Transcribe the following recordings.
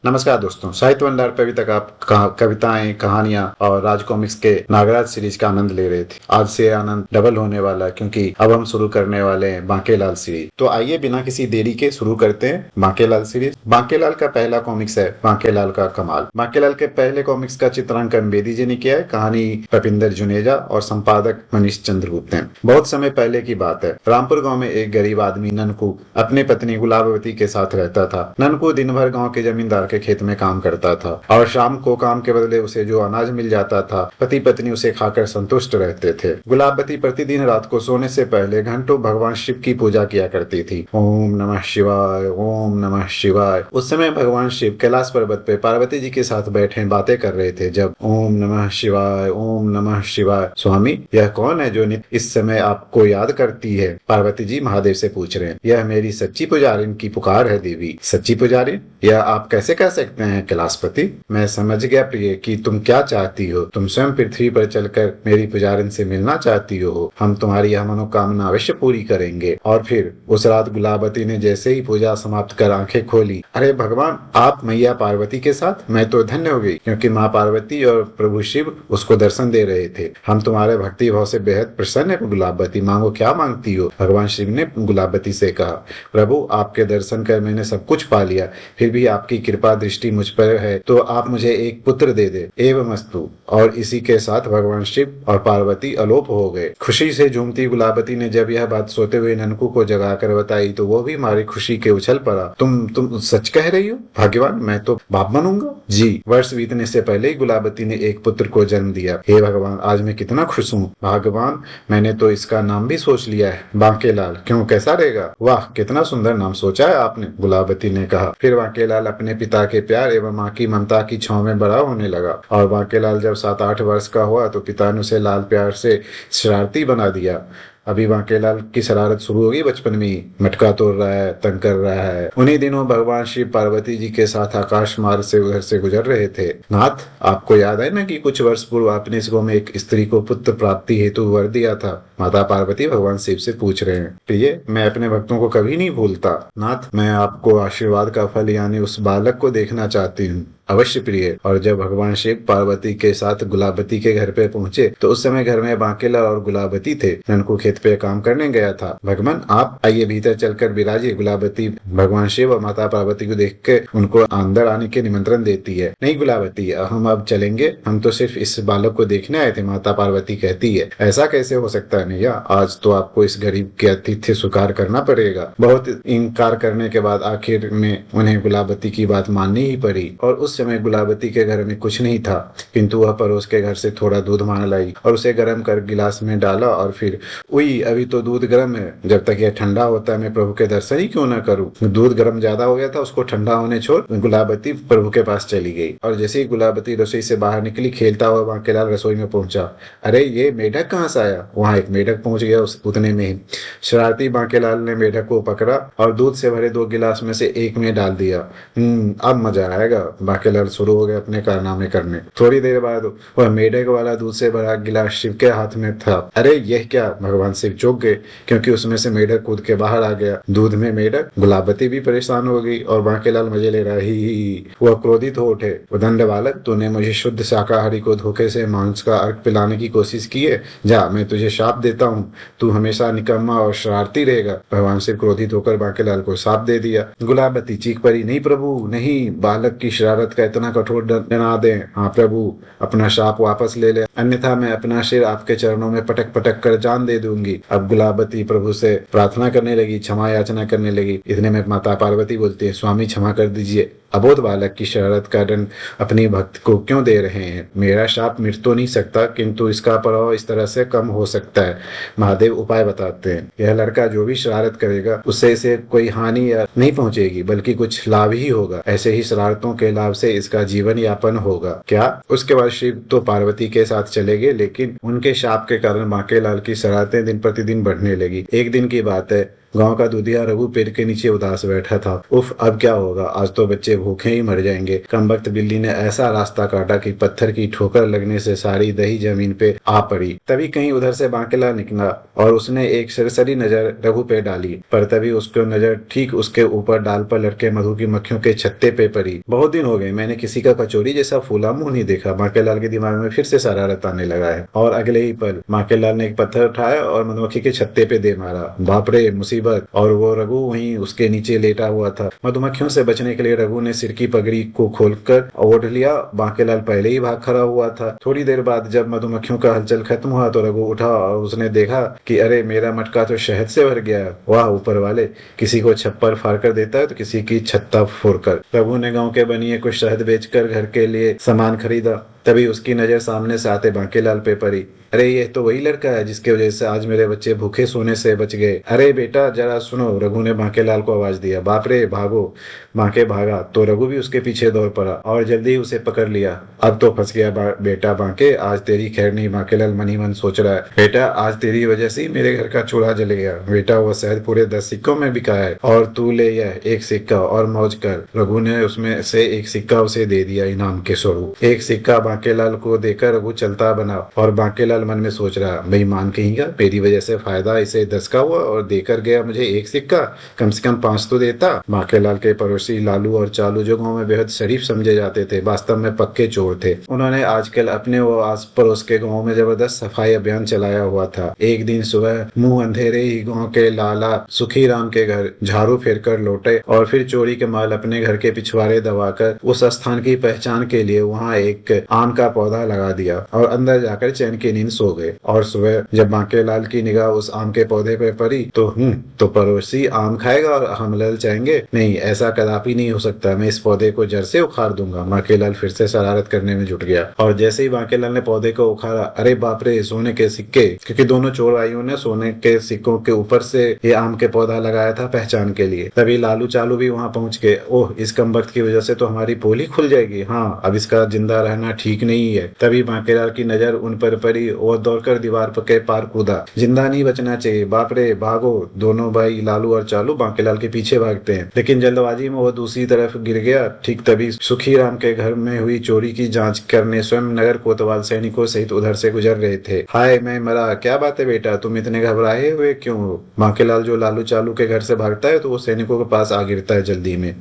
नमस्कार दोस्तों, साहित्य भंडार पे अभी तक आप कविताएं, कहानियां और राज कॉमिक्स के नागराज सीरीज का आनंद ले रहे थे। आज से आनंद डबल होने वाला है क्योंकि अब हम शुरू करने वाले हैं बांकेलाल सीरीज। तो आइए बिना किसी देरी के शुरू करते हैं बांकेलाल सीरीज। बांकेलाल का पहला कॉमिक्स है बांकेलाल का कमाल। बांकेलाल के पहले कॉमिक्स का चित्रांकन बेदी जी ने किया है, कहानी रविंदर जुनेजा और संपादक मनीष चंद्रगुप्त हैं। बहुत समय पहले की बात है। रामपुर गाँव में एक गरीब आदमी ननकू अपनी पत्नी गुलाबवती के साथ रहता था। ननकू दिन भर गाँव के जमींदार के खेत में काम करता था और शाम को काम के बदले उसे जो अनाज मिल जाता था पति पत्नी उसे खाकर संतुष्ट रहते थे। गुलाबवती प्रतिदिन रात को सोने से पहले घंटों भगवान शिव की पूजा किया करती थी। ओम नमः शिवाय, ओम नमः शिवाय। उस समय भगवान शिव कैलाश पर्वत पे पार्वती जी के साथ बैठे बातें कर रहे थे जब ओम नमः शिवाय, ओम नमः शिवाय। स्वामी, यह कौन है जो इस समय आपको याद करती है? पार्वती जी महादेव से पूछ रहे हैं। यह मेरी सच्ची पुजारिन की पुकार है देवी। सच्ची पुजारिन? यह आप कैसे कह सकते हैं कैलाशपति? मैं समझ गया प्रिय कि तुम क्या चाहती हो। तुम स्वयं पृथ्वी पर चलकर मेरी पुजारिन से मिलना चाहती हो। हम तुम्हारी यह मनोकामना अवश्य पूरी करेंगे। और फिर उस रात गुलाबवती ने जैसे ही पूजा समाप्त कर आंखें खोली, अरे भगवान, आप मैया पार्वती के साथ? मैं तो धन्य हो गई क्योंकि माँ पार्वती और प्रभु शिव उसको दर्शन दे रहे थे। हम तुम्हारे भक्ति भाव से बेहद प्रसन्न है गुलाबवती। मांगो, क्या मांगती हो? भगवान शिव ने गुलाबवती से कहा। प्रभु, आपके दर्शन कर मैंने सब कुछ पा लिया, फिर भी आपकी कृपा दृष्टि मुझ पर है तो आप मुझे एक पुत्र दे दे। एवमस्तु। और इसी के साथ भगवान शिव और पार्वती अलोप हो गए। खुशी से झूमती गुलाबवती ने जब यह बात सोते हुए ननकू को जगाकर बताई तो वो भी मारी खुशी के उछल पड़ा। तुम सच कह रही हो? भाग्यवान, मैं तो बाप बनूंगा। जी। वर्ष बीतने से पहले ही गुलाबवती ने एक पुत्र को जन्म दिया। हे भगवान, आज मैं कितना खुश हूँ। भगवान, मैंने तो इसका नाम भी सोच लिया है, बांकेलाल। क्यों, कैसा रहेगा? वाह, कितना सुंदर नाम सोचा है आपने, गुलाबवती ने कहा। फिर बांकेलाल अपने पिता के प्यार एवं माँ की ममता की छांव में बड़ा होने लगा और बांकेलाल जब 7-8 वर्ष का हुआ तो पिता ने उसे लाल प्यार से शरारती बना दिया। अभी बांकेलाल की शरारत शुरू हो गई बचपन में ही। मटका तोड़ रहा है, तंग कर रहा है। उन्हीं दिनों भगवान शिव पार्वती जी के साथ आकाश मार्ग से उधर से गुजर रहे थे। नाथ, आपको याद है ना कि कुछ वर्ष पूर्व आपने इस गांव में एक स्त्री को पुत्र प्राप्ति हेतु वर दिया था? माता पार्वती भगवान शिव से पूछ रहे हैं। प्रिय, मैं अपने भक्तों को कभी नहीं भूलता। नाथ, मैं आपको आशीर्वाद का फल यानी उस बालक को देखना चाहती हूँ। अवश्य प्रिय। और जब भगवान शिव पार्वती के साथ गुलाबवती के घर पे पहुंचे तो उस समय घर में बांकेलाल और गुलाबवती थे। ननकू खेत पे काम करने गया था। भगवान, आप आइए भीतर चलकर विराजिए। गुलाबवती भगवान शिव और माता पार्वती को देख के उनको अंदर आने के निमंत्रण देती है। नहीं गुलाबवती, हम अब चलेंगे, हम तो सिर्फ इस बालक को देखने आए थे, माता पार्वती कहती है। ऐसा कैसे हो सकता है मैया? आज तो आपको इस गरीब के अतिथि स्वीकार करना पड़ेगा। बहुत इनकार करने के बाद आखिर में उन्हें गुलाबवती की बात माननी ही पड़ी। और उस समय गुलाबवती के घर में कुछ नहीं था, किंतु वह पड़ोस के घर से थोड़ा दूध मांग लाई और उसे गर्म कर गिलास में डाला और फिर, उई, अभी तो दूध गर्म है, जब तक यह ठंडा होता है मैं प्रभु के दर्शन ही क्यों न करूं। दूध गर्म ज्यादा हो गया था, उसको ठंडा होने छोड़ गुलाबवती प्रभु के पास चली गई। और जैसे ही गुलाबवती रसोई से बाहर निकली, खेलता हुआ बांकेलाल रसोई में पहुंचा। अरे ये मेढक कहाँ से आया? वहां एक मेढक पहुंच गया उतने में ही। शरारती बांकेलाल ने मेढक को पकड़ा और दूध से भरे 2 गिलास में से एक में डाल दिया। अब मजा आएगा। बांकेलाल शुरू हो गए अपने कारनामे करने। थोड़ी देर बाद वह मेढक वाला दूध से भरा गिलास शिव के हाथ में था। अरे यह क्या? भगवान शिव चौंक गए क्योंकि उसमें से मेढक कूद के बाहर आ गया। दूध में मेढक। गुलाबवती भी परेशान हो गई और बांकेलाल मजे ले रहा ही। वह क्रोधित हो उठे। उदंड बालक, तूने मुझे शुद्ध शाकाहारी को धोखे से मांस का अर्क पिलाने की कोशिश की है। जा, मैं तुझे शाप देता हूँ, तू हमेशा निकम्मा और शरारती रहेगा। भगवान शिव क्रोधित होकर बांकेलाल को शाप दे दिया। गुलाबवती चीख पड़ी, नहीं प्रभु नहीं, बालक की शरारत का इतना कठोर दंड ना दें। हाँ प्रभु, अपना शाप वापस ले ले, अन्यथा मैं अपना सिर आपके चरणों में पटक पटक कर जान दे दूंगी। अब गुलाबवती प्रभु से प्रार्थना करने लगी, क्षमा याचना करने लगी। इतने में माता पार्वती बोलती है, स्वामी क्षमा कर दीजिए, अबोध बालक की शरारत का दंड अपनी भक्त को क्यों दे रहे हैं? मेरा शाप मिट तो नहीं सकता, किंतु इसका प्रभाव इस तरह से कम हो सकता है। महादेव उपाय बताते हैं। यह लड़का जो भी शरारत करेगा उससे इसे कोई हानि नहीं पहुंचेगी बल्कि कुछ लाभ ही होगा। ऐसे ही शरारतों के लाभ से इसका जीवन यापन होगा। क्या? उसके बाद शिव तो पार्वती के साथ चले गए, लेकिन उनके शाप के कारण बांकेलाल की शरारतें दिन प्रतिदिन बढ़ने लगी। एक दिन की बात है, गांव का दूधिया रघु पेड़ के नीचे उदास बैठा था। उफ, अब क्या होगा, आज तो बच्चे भूखे ही मर जाएंगे। कमबख्त बिल्ली ने ऐसा रास्ता काटा कि पत्थर की ठोकर लगने से सारी दही जमीन पे आ पड़ी। तभी कहीं उधर से बांकेलाल निकला और उसने एक सरसरी नजर रघु पे डाली, पर तभी उसको नजर ठीक उसके ऊपर डाल पर लटके मधु की मक्खियों के छत्ते पे पड़ी। बहुत दिन हो गए मैंने किसी का कचौरी जैसा फूला मुंह नहीं देखा। बांकेलाल के दिमाग में फिर से शरारत आने लगा है और अगले ही पल बांकेलाल ने एक पत्थर उठाया और मधुमक्खी के छत्ते पे दे मारा। बाप रे मुसीबत! और वो रघु वहीं उसके नीचे लेटा हुआ था। मधुमक्खियों से बचने के लिए रघु ने सिर की पगड़ी को खोलकर ओढ़ लिया। बांकेलाल पहले ही भाग खड़ा हुआ था। थोड़ी देर बाद जब मधुमक्खियों का हलचल खत्म हुआ तो रघु उठा और उसने देखा कि अरे मेरा मटका तो शहद से भर गया है। वाह ऊपर वाले, किसी को छप्पर फाड़ कर देता है तो किसी की छत्ता फोड़कर। रघु ने गांव के बनिए कुछ शहद बेचकर घर के लिए सामान खरीदा। तभी उसकी नजर सामने से आते बांकेलाल पे पड़ी। अरे ये तो वही लड़का है जिसकी वजह से आज मेरे बच्चे भूखे सोने से बच गए। अरे बेटा जरा सुनो, रघु ने बांकेलाल को आवाज दिया। बाप रे भागो! बांके भागा तो रघु भी उसके पीछे दौड़ पड़ा और जल्दी ही उसे पकड़ लिया। अब तो फंस गया बेटा बांके, आज तेरी खैर नहीं। बांकेलाल मन ही मन सोच रहा है, बेटा आज तेरी वजह से मेरे घर का चूल्हा जल गया। बेटा वो शहद पूरे 10 सिक्कों में बिका है और तू ले यह एक सिक्का और मौज कर। रघु ने उसमें से एक सिक्का उसे दे दिया इनाम के स्वरूप। एक सिक्का बांकेलाल को देकर रघु चलता बना और बांकेलाल मन में सोच रहा, बेईमान कहेगा, मेरी वजह से फायदा इसे 10 का हुआ और देकर गया मुझे एक सिक्का, कम से कम 5 तो देता। बांकेलाल के पड़ोसी लालू और चालू जो गांव में बेहद शरीफ समझे जाते थे, वास्तव में पक्के चोर थे। उन्होंने आजकल अपने वो आस पड़ोस के गाँव में जबरदस्त सफाई अभियान चलाया हुआ था। एक दिन सुबह मुंह अंधेरे ही गाँव के लाला सुखी राम के घर झाड़ू फेर कर लौटे और फिर चोरी के माल अपने घर के पिछवाड़े दबाकर उस स्थान की पहचान के लिए वहाँ एक आम का पौधा लगा दिया और अंदर जाकर चैन की नींद सो गए। और सुबह जब बांकेलाल की निगाह उस आम के पौधे पर पड़ी तो पड़ोसी आम खाएगा और हम ललचाएंगे? नहीं, ऐसा कदापि नहीं हो सकता। मैं इस पौधे को जड़ से उखाड़ दूंगा। बांकेलाल फिर से शरारत करने में जुट गया और जैसे ही बांकेलाल ने पौधे को उखाड़ा, अरे बाप रे, सोने के सिक्के! क्योंकि दोनों चोर भाइयों ने सोने के सिक्कों के ऊपर से ये आम के पौधा लगाया था पहचान के लिए। तभी लालू चालू भी वहां पहुंच गए। ओह, इस कमबख्त की वजह से तो हमारी पोली खुल जाएगी। हाँ, अब इसका जिंदा रहना ठीक नहीं है। तभी बांकेलाल की नजर उन पर पड़ी और दौड़कर दीवार के पार कूदा। जिंदा नहीं बचना चाहिए। बाप रे भागो! दोनों भाई लालू और चालू बांकेलाल के पीछे भागते हैं, लेकिन जल्दबाजी में वो दूसरी तरफ गिर गया। ठीक तभी सुखी राम के घर में हुई चोरी की जांच करने स्वयं नगर कोतवाल सैनिकों सहित उधर से गुजर रहे थे। हाय मैं मरा! क्या बात है बेटा, तुम इतने घबराए हुए क्यों हो? बांकेलाल जो लालू चालू के घर से भागता है तो वो सैनिकों के पास आ गिरता है जल्दी में।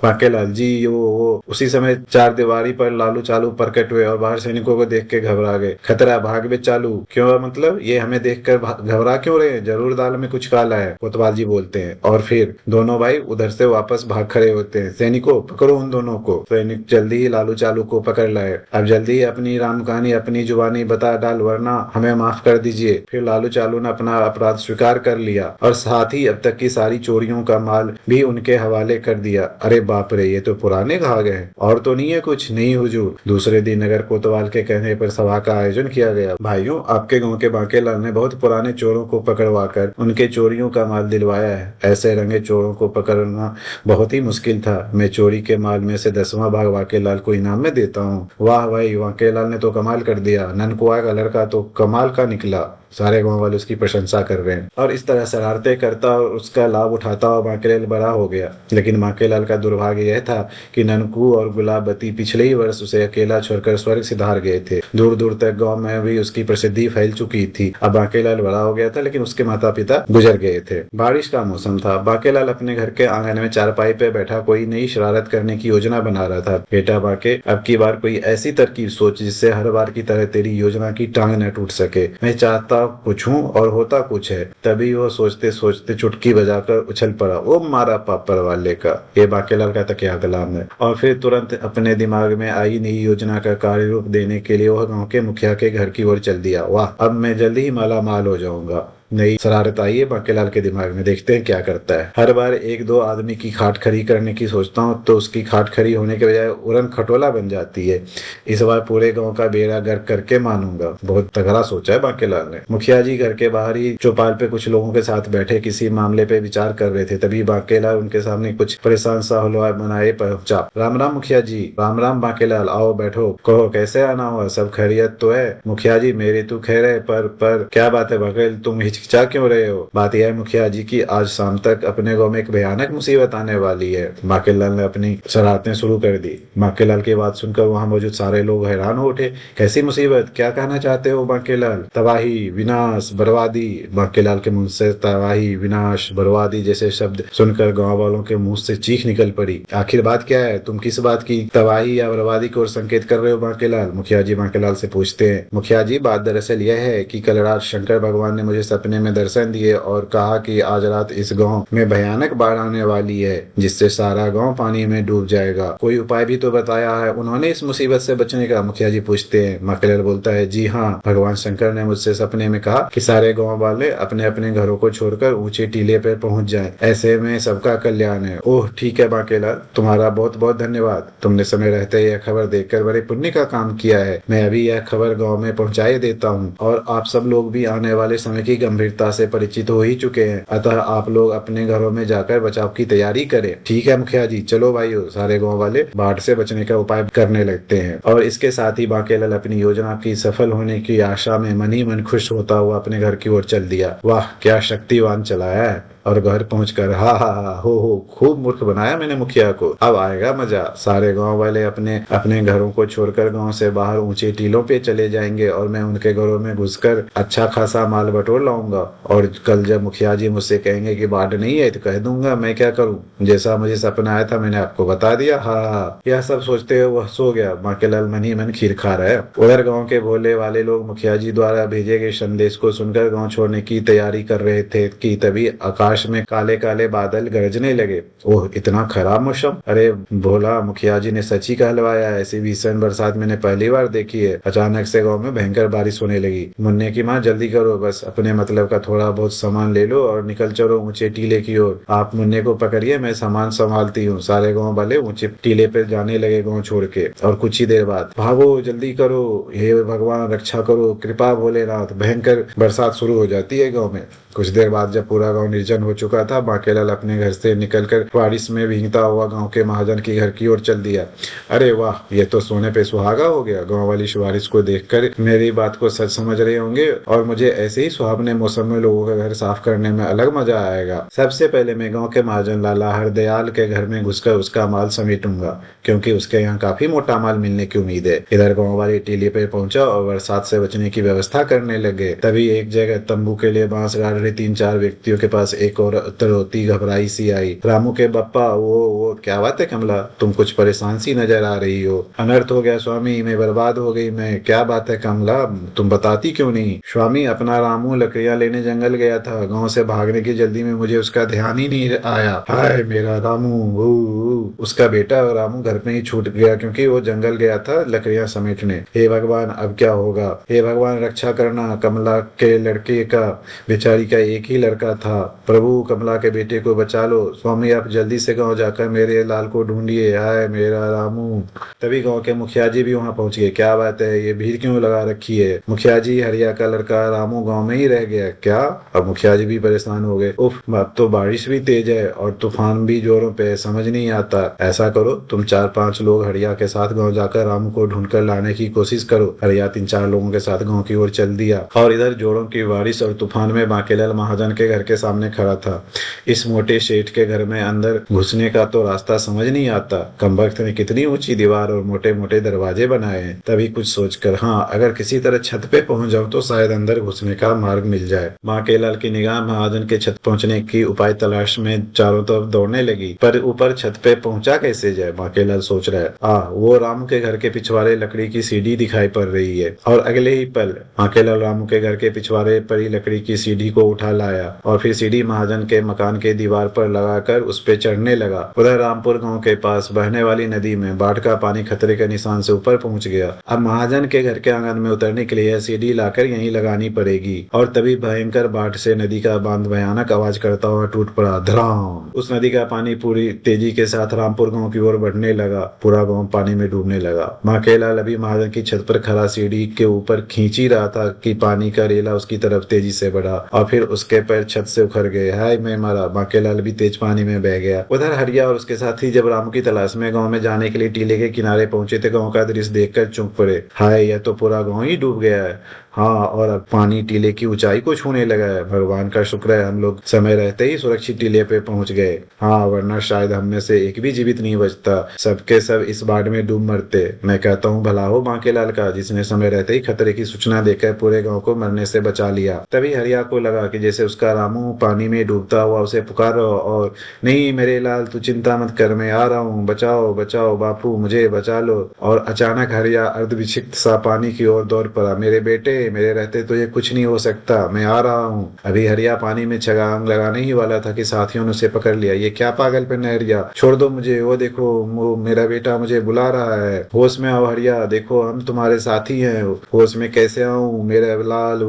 बांकेलाल जी वो उसी समय चार दीवारी पर लालू चालू प्रकट हुए और बाहर सैनिकों को देख के घबरा गए। खतरा, भाग बे चालू! क्यों, मतलब ये हमें देखकर घबरा क्यों रहे हैं? जरूर दाल में कुछ काला है, कोतवाल जी बोलते हैं। और फिर दोनों भाई उधर से वापस भाग खड़े होते हैं। सैनिकों पकड़ो उन दोनों को। सैनिक जल्दी ही लालू चालू को पकड़ लाए। अब जल्दी ही अपनी राम कहानी अपनी जुबानी बता डाल, वरना हमें माफ कर दीजिए। फिर लालू चालू ने अपना अपराध स्वीकार कर लिया और साथ ही अब तक की सारी चोरियों का माल भी उनके हवाले कर दिया। अरे बाप रे, ये तो पुराने घाघ हैं। और तो नहीं है कुछ? नहीं हुजूर। दूसरे दिन नगर कोतवाल के कहने पर सभा का आयोजन किया गया। भाइयों, आपके गांव के बांकेलाल ने बहुत पुराने चोरों को पकड़वाकर उनके चोरियों का माल दिलवाया है। ऐसे रंगे चोरों को पकड़ना बहुत ही मुश्किल था। मैं चोरी के माल में से 10वां भाग बांकेलाल को इनाम में देता हूँ। वाह भाई, बांकेलाल ने तो कमाल कर दिया। ननकुआ का लड़का तो कमाल का निकला। सारे गांव वाले उसकी प्रशंसा कर रहे हैं। और इस तरह शरारतें करता और उसका लाभ उठाता हुआ बांकेलाल बड़ा हो गया। लेकिन बांकेलाल का दुर्भाग्य यह था कि ननकू और गुलाबती पिछले ही वर्ष उसे अकेला छोड़कर स्वर्ग सिधार गए थे। दूर दूर तक गांव में भी उसकी प्रसिद्धि फैल चुकी थी। अब बांकेलाल बड़ा हो गया था, लेकिन उसके माता पिता गुजर गए थे। बारिश का मौसम था। बांकेलाल अपने घर के आंगन में चारपाई पे बैठा कोई नई शरारत करने की योजना बना रहा था। बेटा बांके, अब की बार कोई ऐसी तरकीब सोच जिससे हर बार की तरह तेरी योजना की टांग न टूट सके। मैं चाहता कुछ हूँ और होता कुछ है। तभी वो सोचते सोचते चुटकी बजाकर उछल पड़ा। ओ मारा पापर वाले का! ये बांकेलाल का तकिया कलाम है। और फिर तुरंत अपने दिमाग में आई नई योजना का कार्य रूप देने के लिए वह गांव के मुखिया के घर की ओर चल दिया। वाह, अब मैं जल्दी ही माला माल हो जाऊंगा। नई शरारत आई है बांकेलाल के दिमाग में, देखते हैं क्या करता है। हर बार एक दो आदमी की खाट खड़ी करने की सोचता हूँ तो उसकी खाट खड़ी होने के बजाय उड़न खटोला बन जाती है। इस बार पूरे गांव का बेड़ा गर्क करके मानूंगा। बहुत तगड़ा सोचा है बांकेलाल ने। मुखिया जी घर के बाहर ही चौपाल पे कुछ लोगों के साथ बैठे किसी मामले पे विचार कर रहे थे। तभी बांकेलाल उनके सामने कुछ परेशान सा हलवा बनाए पहुंचा। राम राम मुखिया जी। राम राम बांकेलाल, आओ बैठो। कहो कैसे आना हुआ, सब खैरियत तो है? मुखिया जी मेरी तो खैर है, पर क्या बात है बांकेलाल, तुम हिचकी हिचकिचा क्यों रहे हो? बात यह है मुखिया जी की आज शाम तक अपने गाँव में एक भयानक मुसीबत आने वाली है। बांकेलाल ने अपनी शरारतें शुरू कर दी। बांकेलाल की बात सुनकर वहां मौजूद सारे लोग हैरान हो उठे। कैसी मुसीबत? क्या कहना चाहते हो बांकेलाल? तबाही, विनाश, बर्बादी। बांकेलाल के मुंह से तबाही, विनाश, बर्बादी जैसे शब्द सुनकर गांव वालों के मुंह से चीख निकल पड़ी। आखिर बात क्या है? तुम किस बात की तबाही या बर्बादी की ओर संकेत कर रहे हो बांकेलाल? मुखिया जी बांकेलाल से पूछते हैं। मुखिया जी बात दरअसल यह है कि कल रात शंकर भगवान ने मुझे सपने में दर्शन दिए और कहा कि आज रात इस गांव में भयानक बाढ़ आने वाली है जिससे सारा गांव पानी में डूब जाएगा। कोई उपाय भी तो बताया है उन्होंने इस मुसीबत से बचने का? मुखिया जी पूछते हैं। बांकेलाल बोलता है, जी हाँ, भगवान शंकर ने मुझसे सपने में कहा कि सारे गांव वाले अपने अपने घरों को छोड़कर ऊंचे टीले पर पहुंच जाएं। ऐसे में सबका कल्याण है। ओह ठीक है बांकेलाल, तुम्हारा बहुत बहुत धन्यवाद। तुमने समय रहते यह खबर देखकर बड़े पुण्य का काम किया है। मैं अभी यह खबर गांव में पहुंचाई देता हूं और आप सब लोग भी आने वाले समय की गंभीरता से परिचित हो ही चुके हैं, अतः आप लोग अपने घरों में जाकर बचाव की तैयारी करें। ठीक है मुखिया जी, चलो भाइयों। सारे गांव वाले बाढ़ से बचने का उपाय करने लगते हैं और इसके साथ ही बांकेलाल अपनी योजना की सफल होने की आशा में मन ही मन खुश होता हुआ अपने घर की ओर चल दिया। वाह क्या शक्तिवान चलाया है। और घर पहुंचकर हा हा हा हो खूब मूर्ख बनाया मैंने मुखिया को, अब आएगा मजा। सारे गांव वाले अपने अपने घरों को छोड़कर गांव से बाहर ऊंचे टीलों पे चले जाएंगे और मैं उनके घरों में घुसकर अच्छा खासा माल बटोर लाऊंगा। और कल जब मुखिया जी मुझसे कहेंगे कि बाढ़ नहीं है तो कह दूंगा मैं क्या करूं, जैसा मुझे सपना आया था मैंने आपको बता दिया। हाँ, यह सब सोचते हुए वह सो गया। बांकेलाल मन ही मन खीर खा रहा है। उधर गाँव के भोले वाले लोग मुखिया जी द्वारा भेजे गए संदेश को सुनकर गाँव छोड़ने की तैयारी कर रहे थे कि तभी आकाश में काले काले बादल गरजने लगे। ओह इतना खराब मौसम! अरे भोला, मुखिया जी ने सच ही कहलवाया, ऐसी भीषण बरसात मैंने पहली बार देखी है। अचानक से गांव में भयंकर बारिश होने लगी। मुन्ने की माँ जल्दी करो, बस अपने मतलब का थोड़ा बहुत सामान ले लो और निकल चलो ऊंचे टीले की ओर। आप मुन्ने को पकड़िए, मैं सामान संभालती हूँ। सारे गाँव वाले ऊंचे टीले पे जाने लगे गाँव छोड़ के। और कुछ ही देर बाद, भागो जल्दी करो, हे भगवान रक्षा करो, कृपा भोलेनाथ। भयंकर बरसात शुरू हो जाती है गाँव में। कुछ देर बाद जब पूरा गांव निर्जन हो चुका था, बांकेलाल अपने घर से निकलकर बारिश में भीगता हुआ गांव के महाजन के घर की ओर चल दिया। अरे वाह, ये तो सोने पे सुहागा हो गया। गांव वाली बारिश को देखकर मेरी बात को सच समझ रहे होंगे और मुझे ऐसे ही सुहावने मौसम में लोगों का घर साफ करने में अलग मजा आएगा। सबसे पहले मैं गाँव के महाजन लाला हरदयाल के घर में घुसकर उसका माल समेटूंगा, क्योंकि उसके यहाँ काफी मोटा माल मिलने की उम्मीद है। इधर गाँव वाले टीले पे पहुंचा और बरसात से बचने की व्यवस्था करने लगे। तभी एक जगह तंबू के लिए बांस गाड़ रहे 3-4 व्यक्तियों के पास एक और तरोती घबराई सी आई। रामू के बप्पा, वो क्या बात है कमला, तुम कुछ परेशान सी नजर आ रही हो। अनर्थ हो गया स्वामी, मैं बर्बाद हो गई मैं। क्या बात है कमला, तुम बताती क्यों नहीं? स्वामी, अपना रामू लकड़ियां लेने जंगल गया था। गांव से भागने की जल्दी में मुझे उसका ध्यान ही नहीं आया। हाय मेरा रामू। उसका बेटा रामू घर में ही छूट गया क्योंकि वो जंगल गया था लकड़ियां समेटने। हे भगवान, अब क्या होगा? हे भगवान रक्षा करना। कमला के लड़के का, बेचारी का एक ही लड़का था। प्रभु कमला के बेटे को बचा लो। स्वामी आप जल्दी से गांव जाकर मेरे लाल को ढूंढिए। हाय मेरा रामू। तभी गांव के मुखिया जी भी वहां पहुंच गए। क्या बात है, ये भीड़ क्यों लगा रखी है? मुखिया जी, हरिया का लड़का रामू गांव में ही रह गया क्या? अब मुखिया जी भी परेशान हो गए। उफ, अब तो बारिश भी तेज है और तूफान भी जोरों पे, समझ नहीं आता। ऐसा करो, तुम 4-5 लोग हरिया के साथ गाँव जाकर रामू को ढूंढ कर लाने की कोशिश करो। हरिया 3-4 लोगों के साथ गाँव की ओर चल दिया और इधर जोरों की बारिश और तूफान में बांकेलाल महाजन के घर के सामने खड़ा था। इस मोटे सेठ के घर में अंदर घुसने का तो रास्ता समझ नहीं आता। कमबख्त ने कितनी ऊंची दीवार और मोटे मोटे दरवाजे बनाए हैं। तभी कुछ सोचकर, हाँ अगर किसी तरह छत पे पहुंच जाऊं तो शायद अंदर घुसने का मार्ग मिल जाए। बांकेलाल की निगाह महाजन के छत पहुंचने की उपाय तलाश में चारों तरफ दौड़ने लगी, पर ऊपर छत पे पहुंचा कैसे जाए? बांकेलाल सोच रहा है। वो रामू के घर के पिछवाड़े लकड़ी की सीढ़ी दिखाई पड़ रही है और अगले ही पल बांकेलाल रामू के घर के पिछवाड़े पर ही लकड़ी की सीढ़ी को उठा लाया और फिर सीढ़ी महाजन के मकान के दीवार पर लगाकर उस पे चढ़ने लगा। उधर रामपुर गांव के पास बहने वाली नदी में बाढ़ का पानी खतरे के निशान से ऊपर पहुंच गया। अब महाजन के घर के आंगन में उतरने के लिए यह सीढ़ी लाकर यहीं लगानी पड़ेगी। और तभी भयंकर बाढ़ से नदी का बांध भयानक आवाज करता हुआ टूट पड़ा। धड़ाम! उस नदी का पानी पूरी तेजी के साथ रामपुर गाँव की ओर बढ़ने लगा। पूरा गाँव पानी में डूबने लगा। बांकेलाल अभी महाजन की छत पर खड़ा सीढ़ी के ऊपर खींच ही रहा था कि पानी का रेला उसकी तरफ तेजी से बढ़ा और फिर उसके पैर छत से उखड़ गए। हाय मैं मरा। बांकेलाल भी तेज पानी में बह गया। उधर हरिया और उसके साथी जब रामू की तलाश में गांव में जाने के लिए टीले के किनारे पहुंचे थे, गांव का दृश्य देखकर चौंक पड़े। हाय, यह तो पूरा गांव ही डूब गया है। हाँ, और अब पानी टीले की ऊंचाई को छूने लगा है। भगवान का शुक्र है हम लोग समय रहते ही सुरक्षित टीले पे पहुंच गए। हाँ, वरना शायद हम में से एक भी जीवित नहीं बचता। सबके सब इस बाढ़ में डूब मरते। मैं कहता हूँ भला हो बांकेलाल का, जिसने समय रहते ही खतरे की सूचना देकर पूरे गांव को मरने से बचा लिया। तभी हरिया को लगा कि जैसे उसका रामू पानी में डूबता हुआ उसे पुकार रहा हो, और नहीं मेरे लाल तू चिंता मत कर, मैं आ रहा हूँ, बचाओ बचाओ बापू, मुझे बचा लो। और अचानक हरिया अर्धविक्षिप्त सा पानी की ओर दौड़ पड़ा। मेरे बेटे, मेरे रहते तो ये कुछ नहीं हो सकता, मैं आ रहा हूँ। अभी हरिया पानी में छलांग लगाने ही वाला था कि साथियों ने उसे पकड़ लिया। ये क्या पागलपन है हरिया, छोड़ दो मुझे, वो देखो वो मेरा बेटा मुझे बुला रहा है। होश में आओ हरिया, देखो हम तुम्हारे साथी हैं। होश में कैसे आऊं मेरे लाल।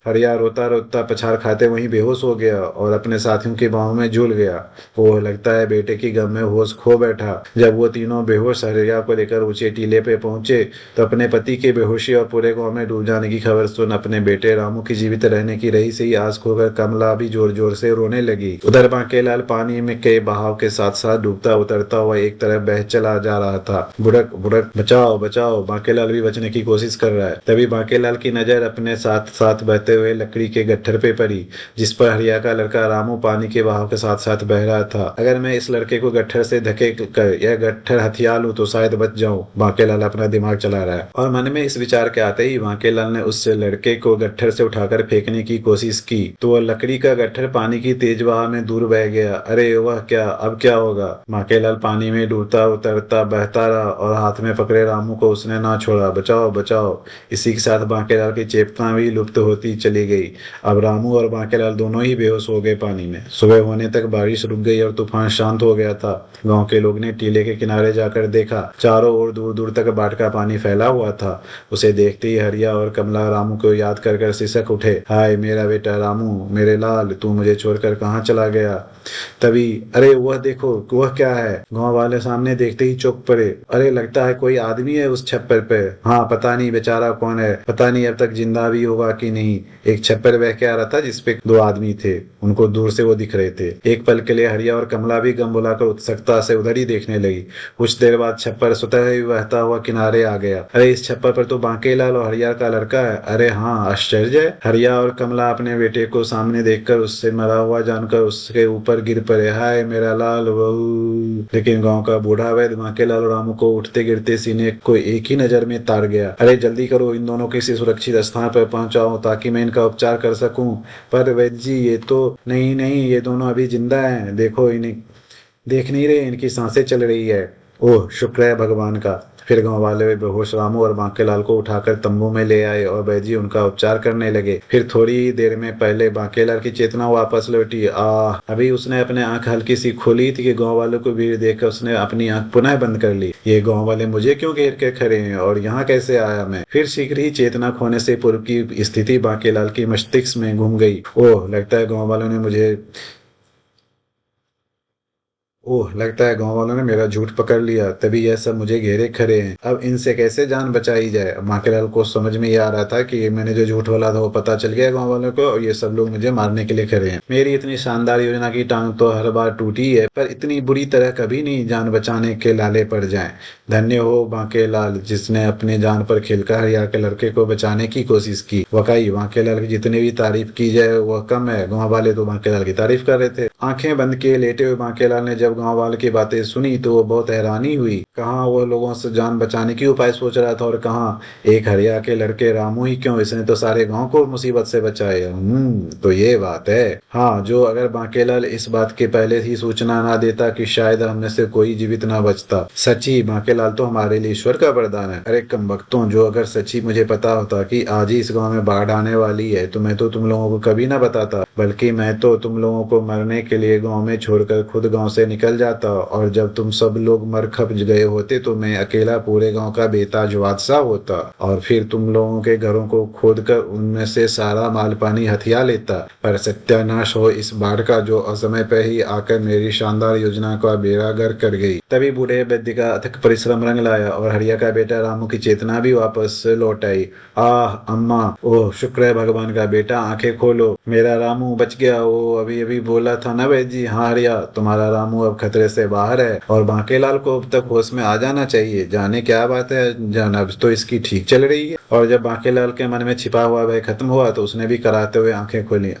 हरिया रोता रोता पछाड़ खाते वहीं बेहोश हो गया और अपने साथियों के बाहों में झूल गया। वो लगता है बेटे की गम में होश खो बैठा। जब वो तीनों बेहोश हरिया को लेकर ऊंचे टीले पे पहुंचे तो अपने पति के बेहोशी और पूरे गांव में डूब जाने की खबर सुन अपने बेटे रामू की जीवित रहने की रही से ही आस खोकर कमला भी जोर जोर से रोने लगी। उधर बांकेलाल पानी में के बहाव के साथ साथ डूबता उतरता हुआ एक तरफ बह चला जा रहा था। बुड़क बुड़क, बचाओ बचाओ। बांकेलाल भी बचने की कोशिश कर रहा है। तभी बांकेलाल की नजर अपने साथ साथ बहते हुए लकड़ी के गट्ठर पे पड़ी, जिस पर हरिया का लड़का रामू पानी के बहाव के साथ साथ बह रहा था। अगर मैं इस लड़के को गट्ठर से धके कर यह गट्ठर हथिया लूं तो शायद बच जाऊं, बांकेलाल अपना दिमाग चला रहा है। और मन में इस विचार के आते ही बांकेलाल ने उस लड़के को गट्ठर से उठाकर फेंकने की कोशिश की तो वह लकड़ी का गट्ठर पानी की तेज बहाव में दूर बह गया। अरे वह क्या, अब क्या होगा। बांकेलाल पानी में डूबता उतरता बहता रहा और हाथ में पकड़े रामू को उसने ना छोड़ा। बचाओ बचाओ। इसी के साथ बांकेलाल की चेतना भी लुप्त होती चली गई। अब रामू और बांकेलाल दोनों ही बेहोश हो गए पानी में। सुबह होने तक बारिश रुक गई और तूफान शांत हो गया था। गांव के लोग ने टीले के किनारे जाकर देखा, चारों ओर दूर दूर तक बाढ़ का पानी फैला हुआ था। उसे देखते ही हरिया और कमला रामू को याद कर कर सिसक उठे। हाय मेरा बेटा रामू, मेरे लाल, तू मुझे छोड़कर कहाँ चला गया। तभी अरे वह देखो, वह क्या है। गांव वाले सामने देखते ही चौंक पड़े। अरे लगता है कोई आदमी है उस छप्पर पे। हाँ, पता नहीं बेचारा कौन है, पता नहीं अब तक जिंदा भी होगा कि नहीं। एक छप्पर बह के आ रहा था जिसपे दो आदमी थे, उनको दूर से वो दिख रहे थे। एक पल के लिए हरिया और कमला भी गम बुलाकर उत्सुकता से उधर ही देखने लगी। कुछ देर बाद छप्पर स्वतः ही बहता हुआ किनारे आ गया। अरे इस छप्पर पर तो बांकेलाल और हरिया का लड़का है। अरे हाँ, आश्चर्य है। हरिया और कमला अपने बेटे को सामने देखकर उससे मरा हुआ जानकर उसके ऊपर गिर पड़े। हाय मेरा लाल बहू। लेकिन गांव का बूढ़ा वैद्य बांकेलाल और रामू को उठते गिरते सीने को एक ही नजर में तार गया। अरे जल्दी करो, इन दोनों किसी सुरक्षित स्थान पर पहुंचाओ ताकि मैं इनका उपचार कर सकूं। पर वैद्य जी, ये तो नहीं नहीं, ये दोनों अभी जिंदा हैं। देखो, इन्हें देख नहीं रहे, इनकी सांसें चल रही है। ओह शुक्र है भगवान का। फिर गांव वाले बेहोश रामू और बांकेलाल को उठाकर तंबू में ले आए और बैजी उनका उपचार करने लगे। फिर थोड़ी ही देर में पहले बांकेलाल की चेतना वापस लौटी। अभी उसने अपने आंख हल्की सी खोली थी कि गांव वालों को भीड़ देखकर उसने अपनी आंख पुनः बंद कर ली। ये गांव वाले मुझे क्यों घेर के खड़े हैं और यहाँ कैसे आया मैं। फिर शीघ्र ही चेतना खोने से पूर्व की स्थिति बांकेलाल की मस्तिष्क में घूम गई। ओह लगता है गांव वालों ने मुझे ओह लगता है गांव वालों ने मेरा झूठ पकड़ लिया, तभी यह सब मुझे घेरे खड़े हैं। अब इनसे कैसे जान बचाई जाए। माखीलाल को समझ में ये आ रहा था कि मैंने जो झूठ बोला था वो पता चल गया गांव वालों को और ये सब लोग मुझे मारने के लिए खड़े हैं। मेरी इतनी शानदार योजना की टांग तो हर बार टूटी है, पर इतनी बुरी तरह कभी नहीं जान बचाने के लाले पड़ जाए। धन्य हो बांकेलाल जिसने अपने जान पर खेलकर हरिया के लड़के को बचाने की कोशिश की। वकाई बांकेलाल की जितनी भी तारीफ की जाए वह कम है। गांव वाले तो बांकेलाल की तारीफ कर रहे थे। आंखें बंद किए लेटे हुए बांकेलाल ने जब गांव वाले की बातें सुनी तो वो बहुत हैरानी हुई। कहाँ वो लोगों से जान बचाने की उपाय सोच रहा था और कहाँ एक हरिया के लड़के रामू ही क्यों, इसने तो सारे गांव को मुसीबत से बचाया। तो ये बात है। हाँ, जो अगर बांकेलाल इस बात के पहले ही सूचना ना देता कि शायद हमने से कोई जीवित ना बचता। सच्ची बांकेलाल तो हमारे लिए ईश्वर का वरदान है। अरे कम वक्तों, जो अगर सच्ची मुझे पता होता कि आज ही इस गांव में बाढ़ आने वाली है तो मैं तो तुम लोगों को कभी ना बताता, बल्कि मैं तो तुम लोगों को मरने के लिए गांव में छोड़कर खुद गांव से निकल जाता। और जब तुम सब लोग मर खप गए होते तो मैं अकेला पूरे गांव का बेताज बादशाह होता और फिर तुम लोगों के घरों को खोदकर उनमें से सारा माल पानी हथिया लेता। पर सत्यानाश हो इस बाढ़ का, जो असमय पर ही आकर मेरी शानदार योजना का बेड़ा गर्क कर गई। तभी बूढ़े वैद्य का अथक परिश्रम रंग लाया और हरिया का बेटा रामू की चेतना भी वापस लौट आई। आह अम्मा, ओह शुक्र है भगवान का, बेटा आंखें खोलो। मेरा रामू रामू बच गया, वो अभी अभी बोला था ना वैद जी। हाँ हरिया, तुम्हारा रामू अब खतरे से बाहर है और बांकेलाल को अब तक होश में आ जाना चाहिए। जाने क्या बात है जान, अब तो इसकी ठीक चल रही है। और जब बांकेलाल के मन में छिपा हुआ भय खत्म हुआ तो उसने भी कराते हुए आंखें खोली।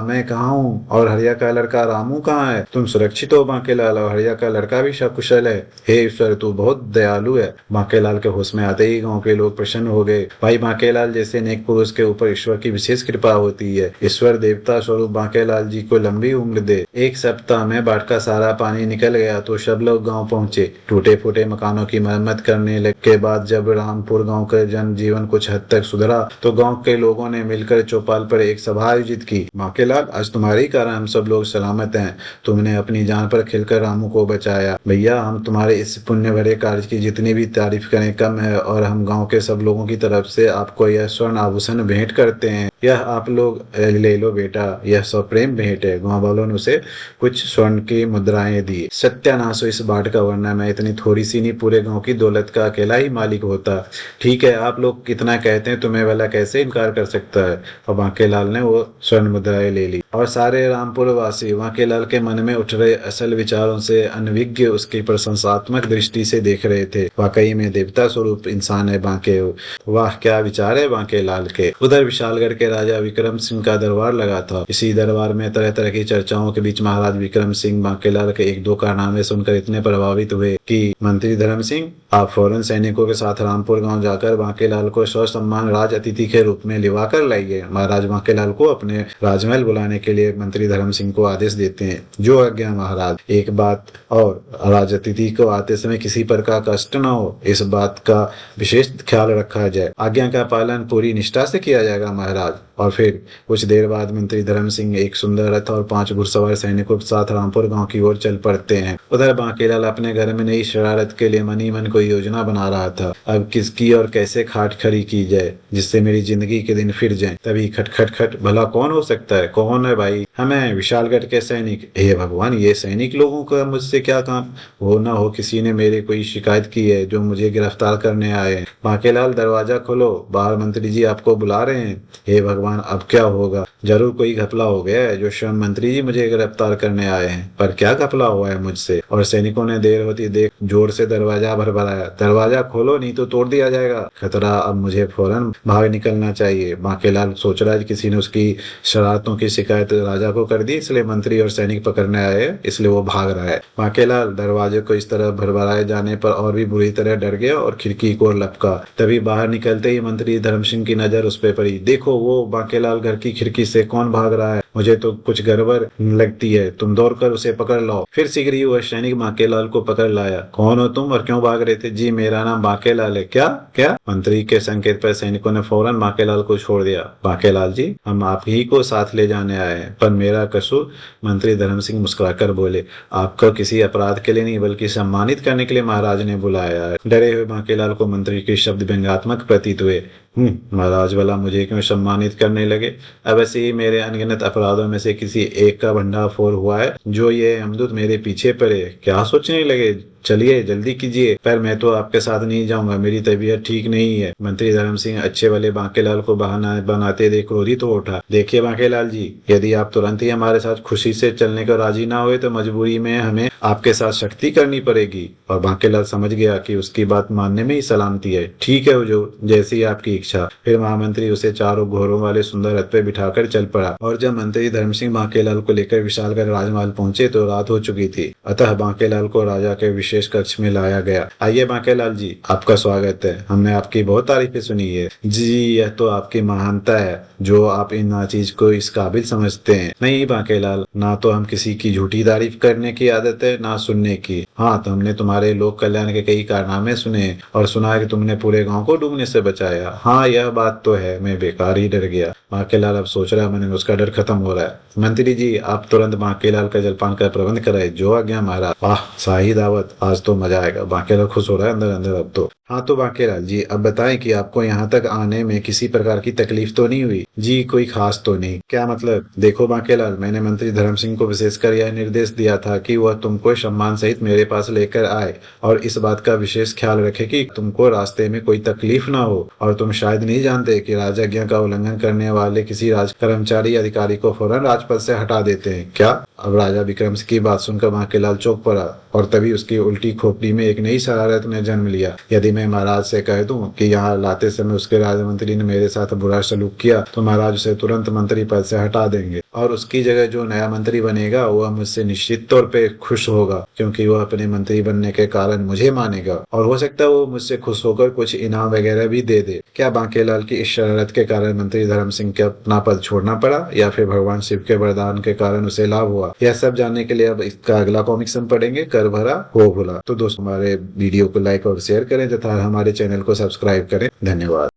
मैं कहाँ हूँ और हरिया का लड़का रामू कहाँ है? तुम सुरक्षित हो बांकेलाल, और हरिया का लड़का भी सकुशल है। हे ईश्वर, तू बहुत दयालु है। बांकेलाल के होश में आते ही गांव के लोग प्रसन्न हो गए। भाई बांकेलाल जैसे नेक पुरुष के ऊपर ईश्वर की विशेष कृपा होती है। ईश्वर देवता स्वरूप बांकेलाल जी को लंबी उम्र दे। एक सप्ताह में बाढ़ का सारा पानी निकल गया तो सब लोग गांव पहुंचे। टूटे फूटे मकानों की मरम्मत करने के बाद जब रामपुर गांव का जन जीवन कुछ हद तक सुधरा तो गांव के लोगों ने मिलकर चौपाल पर एक सभा आयोजित की। बांकेलाल, आज तुम्हारे ही कारण हम सब लोग सलामत हैं। तुमने अपनी जान पर खिलकर रामू को बचाया। भैया, हम तुम्हारे इस पुण्य भरे कार्य की जितनी भी तारीफ करें कम है, और हम गांव के सब लोगों की तरफ से आपको यह स्वर्ण आभूषण भेंट करते हैं। यह आप लोग ले लो बेटा, यह सप्रेम भेंट है। गांव वालों ने उसे कुछ स्वर्ण की मुद्राएं दी। सत्यानाश हो इस बाढ़ का, वरना मैं इतनी थोड़ी सी नहीं पूरे गांव की दौलत का अकेला ही मालिक होता। ठीक है, आप लोग कितना कहते हैं, तुम्हें वाला कैसे इनकार कर सकता है। और बांकेलाल ने वो स्वर्ण मुद्राएं ले ली और सारे रामपुर वासी बांकेलाल के मन में उठ रहे असल विचारों से अनभिज्ञ उसकी प्रशंसात्मक दृष्टि से देख रहे थे। वाकई में देवता स्वरूप इंसान है बांके। वाह, क्या विचार है बांकेलाल के। उधर विशालगढ़ के राजा विक्रम सिंह का दरबार लगा था। इसी दरबार में तरह तरह की चर्चाओं के बीच महाराज विक्रम सिंह बांकेलाल के एक दो कारनामे सुनकर इतने प्रभावित हुए कि मंत्री धर्म सिंह, आप फौरन सैनिकों के साथ रामपुर गांव जाकर बांकेलाल को ससम्मान राज अतिथि के रूप में लिवा कर लाइए। महाराज बांकेलाल को अपने राजमहल बुलाने के लिए मंत्री धर्म सिंह को आदेश देते हैं। जो आज्ञा महाराज। एक बात और, राज अतिथि को आते समय किसी प्रकार का कष्ट न हो, इस बात का विशेष ख्याल रखा जाए। आज्ञा का पालन पूरी निष्ठा से किया जाएगा महाराज। और फिर कुछ देर बाद मंत्री धर्म सिंह एक सुंदर रथ और 5 घुड़सवार सैनिकों के साथ रामपुर गांव की ओर चल पड़ते हैं। उधर बांकेलाल अपने घर में नई शरारत के लिए मन ही मन कोई योजना बना रहा था। अब किसकी और कैसे खाट खड़ी की जाए जिससे मेरी जिंदगी के दिन फिर जाएं। तभी खट खट खट, भला कौन हो सकता है? कौन है भाई? हमें विशालगढ़ के सैनिक। हे भगवान, ये सैनिक लोगों का मुझसे क्या काम? हो ना हो किसी ने मेरी कोई शिकायत की है जो मुझे गिरफ्तार करने आए हैं। बांकेलाल, दरवाजा खोलो, बाहर मंत्री जी आपको बुला रहे हैं। हे भगवान, अब क्या होगा? जरूर कोई घपला हो गया है जो स्वयं मंत्री जी मुझे गिरफ्तार करने आए हैं। पर क्या घपला हुआ है मुझसे? और सैनिकों ने देर होती देख जोर से दरवाजा भरभराया। दरवाजा खोलो नहीं तो तोड़ दिया जाएगा। खतरा, अब मुझे फौरन भाग निकलना चाहिए। बांकेलाल सोच रहा है किसी ने उसकी शरारतों की शिकायत राजा को कर दी, इसलिए मंत्री और सैनिक पकड़ने आए, इसलिए वो भाग रहा है। बांकेलाल दरवाजे को इस तरह भरभराए जाने पर और भी बुरी तरह डर गया और खिड़की को लपका। तभी बाहर निकलते ही मंत्री धर्म सिंह की नजर उस पर पड़ी। देखो, वो बांकेलाल घर की खिड़की से कौन भाग रहा है? मुझे तो कुछ गड़बड़ लगती है। तुम दौड़कर उसे पकड़ लाओ। फिर शीघ्र ही वह सैनिक बांकेलाल को पकड़ लाया। कौन हो तुम और क्यों भाग रहे थे? जी, मेरा नाम बांकेलाल है। क्या क्या? मंत्री के संकेत पर सैनिकों ने फौरन बांकेलाल को छोड़ दिया। बांकेलाल जी, हम आप ही को साथ ले जाने आए हैं। पर मेरा कसूर? मंत्री धर्म सिंह मुस्कुराकर बोले। आपको किसी अपराध के लिए नहीं बल्कि सम्मानित करने के लिए महाराज ने बुलाया है। डरे हुए बांकेलाल को मंत्री के शब्द व्यंग्यात्मक प्रतीत हुए। महाराज वाला मुझे क्यों सम्मानित करने लगे? अब ऐसे ही मेरे अनगिनत अपराधों में से किसी एक का भंडाफोड़ हुआ है जो ये यमदूत मेरे पीछे पड़े। क्या सोचने लगे? चलिए जल्दी कीजिए। पर मैं तो आपके साथ नहीं जाऊंगा, मेरी तबीयत ठीक नहीं है। मंत्री धर्म सिंह अच्छे वाले बांकेलाल को बहाना बनाते देख क्रोधित हो उठा। देखिए बांकेलाल जी, यदि आप तुरंत ही हमारे साथ खुशी से चलने को राजी ना हुए तो मजबूरी में हमें आपके साथ सख्ती करनी पड़ेगी। और बांकेलाल समझ गया कि उसकी बात मानने में ही सलामती है। ठीक है हुजूर, जैसी आपकी इच्छा। फिर महामंत्री उसे चारों घोड़ों वाले सुंदर रथ पे बिठाकर चल पड़ा। और जब मंत्री धर्म सिंह बांकेलाल को लेकर विशालगढ़ राजमहल पहुंचे तो रात हो चुकी थी। अतः बांकेलाल को राजा के विशेष कक्ष में लाया गया। आइए बांकेलाल जी, आपका स्वागत है। हमने आपकी बहुत तारीफें सुनी है। जी, यह तो आपकी महानता है जो आप इन चीज को इस काबिल समझते हैं। नहीं बांकेलाल, ना तो हम किसी की झूठी तारीफ करने की आदत है ना सुनने की। हाँ, तो हमने तुम्हारे लोक कल्याण के कई कारनामे सुने और सुना है कि तुमने पूरे गांव को डूबने से बचाया। हाँ, यह बात तो है, मैं बेकार ही डर गया। बांकेलाल अब सोच रहा है मैंने उसका डर खत्म हो रहा है। मंत्री जी, आप तुरंत बांकेलाल का जलपान का प्रबंध कराए। जो आज्ञा महाराज। वाह, शाही दावत। आज तो मजा आएगा। बांकेलाल खुश हो रहा है अंदर अंदर अब तो। हाँ तो बांकेलाल जी, अब बताएं कि आपको यहाँ तक आने में किसी प्रकार की तकलीफ तो नहीं हुई? जी कोई खास तो नहीं। क्या मतलब? देखो बांकेलाल, मैंने मंत्री धर्म सिंह को विशेषकर यह निर्देश दिया था कि वह तुमको सम्मान सहित मेरे पास लेकर आए और इस बात का विशेष ख्याल रखे कि तुमको रास्ते में कोई तकलीफ ना हो। और तुम शायद नहीं जानते कि राजज्ञा का उल्लंघन करने वाले किसी राज कर्मचारी अधिकारी को फौरन राजपद से हटा देते हैं। क्या? अब राजा विक्रम सिंह की बात सुनकर बांकेलाल चौंक पड़ा और तभी उसकी उल्टी खोपड़ी में एक नई शरारत ने जन्म लिया। यदि मैं महाराज से कह दूं कि यहाँ लाते समय उसके राजमंत्री ने मेरे साथ बुरा सलूक किया तो महाराज उसे तुरंत मंत्री पद से हटा देंगे और उसकी जगह जो नया मंत्री बनेगा वह मुझसे निश्चित तौर पे खुश होगा, क्योंकि वह अपने मंत्री बनने के कारण मुझे मानेगा और हो सकता है वो मुझसे खुश होकर कुछ इनाम वगैरह भी दे दे। क्या बांकेलाल की इस शरारत के कारण मंत्री धर्म सिंह को अपना पद छोड़ना पड़ा या फिर भगवान शिव के वरदान के कारण उसे लाभ हुआ? यह सब जानने के लिए अब इसका अगला कॉमिक्स हम पढ़ेंगे, कर भरा हो भुला। तो दोस्तों, हमारे वीडियो को लाइक और शेयर करें तथा हमारे चैनल को सब्सक्राइब करें। धन्यवाद।